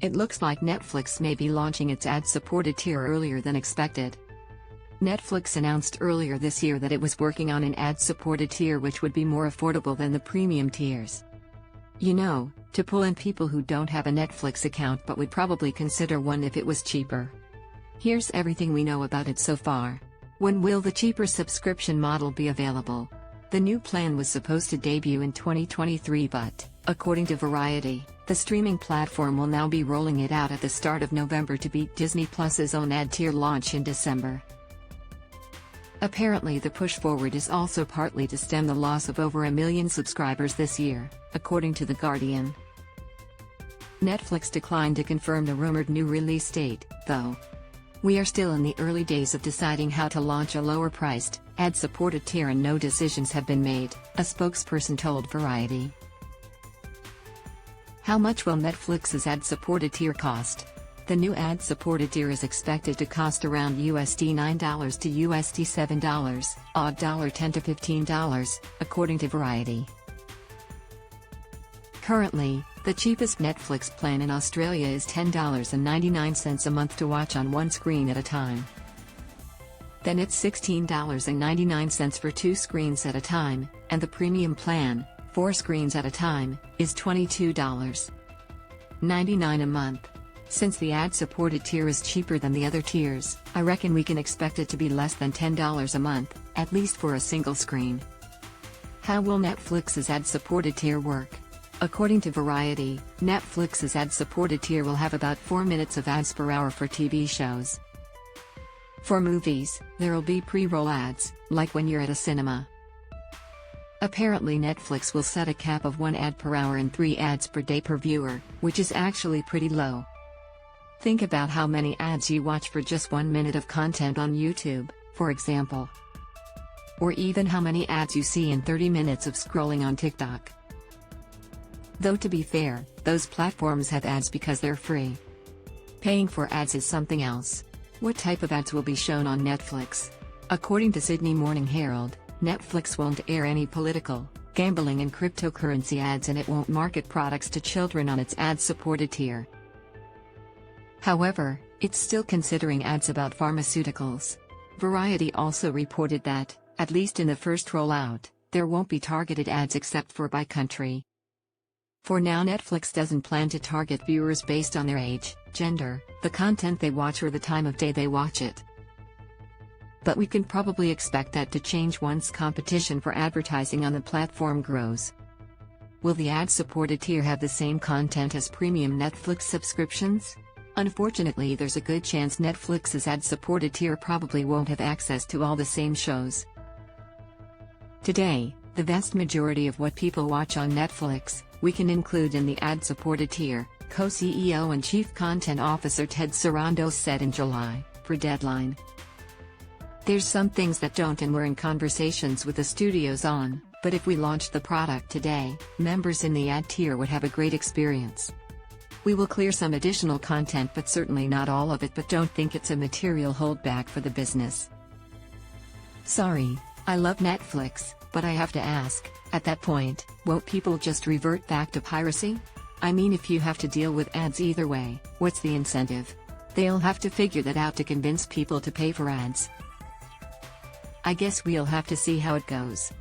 It looks like Netflix may be launching its ad-supported tier earlier than expected. Netflix announced earlier this year that it was working on an ad-supported tier which would be more affordable than the premium tiers. You know, to pull in people who don't have a Netflix account but would probably consider one if it was cheaper. Here's everything we know about it so far. When will the cheaper subscription model be available? The new plan was supposed to debut in 2023 but, according to Variety, the streaming platform will now be rolling it out at the start of November to beat Disney Plus's own ad tier launch in December. Apparently the push forward is also partly to stem the loss of over 1 million subscribers this year, according to The Guardian. Netflix declined to confirm the rumored new release date, though. We are still in the early days of deciding how to launch a lower-priced, ad-supported tier and no decisions have been made, a spokesperson told Variety. How much will Netflix's ad-supported tier cost? The new ad-supported tier is expected to cost around $9 to $7, odd $10 to $15, according to Variety. Currently, the cheapest Netflix plan in Australia is $10.99 a month to watch on one screen at a time. Then it's $16.99 for 2 screens at a time, and the premium plan, 4 screens at a time, is $22.99 a month. Since the ad-supported tier is cheaper than the other tiers, I reckon we can expect it to be less than $10 a month, at least for a single screen. How will Netflix's ad-supported tier work? According to Variety, Netflix's ad-supported tier will have about 4 minutes of ads per hour for TV shows. For movies, there'll be pre-roll ads, like when you're at a cinema. Apparently Netflix will set a cap of 1 ad per hour and 3 ads per day per viewer, which is actually pretty low. Think about how many ads you watch for just 1 minute of content on YouTube, for example. Or even how many ads you see in 30 minutes of scrolling on TikTok. Though to be fair, those platforms have ads because they're free. Paying for ads is something else. What type of ads will be shown on Netflix? According to Sydney Morning Herald, Netflix won't air any political, gambling and cryptocurrency ads and it won't market products to children on its ad-supported tier. However, it's still considering ads about pharmaceuticals. Variety also reported that, at least in the first rollout, there won't be targeted ads except for by country. For now Netflix doesn't plan to target viewers based on their age, gender, the content they watch or the time of day they watch it. But we can probably expect that to change once competition for advertising on the platform grows. Will the ad-supported tier have the same content as premium Netflix subscriptions? Unfortunately, there's a good chance Netflix's ad-supported tier probably won't have access to all the same shows. Today, the vast majority of what people watch on Netflix, we can include in the ad-supported tier, co-CEO and Chief Content Officer Ted Sarandos said in July, for Deadline. There's some things that don't and we're in conversations with the studios on, but if we launched the product today, members in the ad tier would have a great experience. We will clear some additional content but certainly not all of it, but don't think it's a material holdback for the business. Sorry, I love Netflix, but I have to ask, at that point, won't people just revert back to piracy? I mean, if you have to deal with ads either way, what's the incentive? They'll have to figure that out to convince people to pay for ads. I guess we'll have to see how it goes.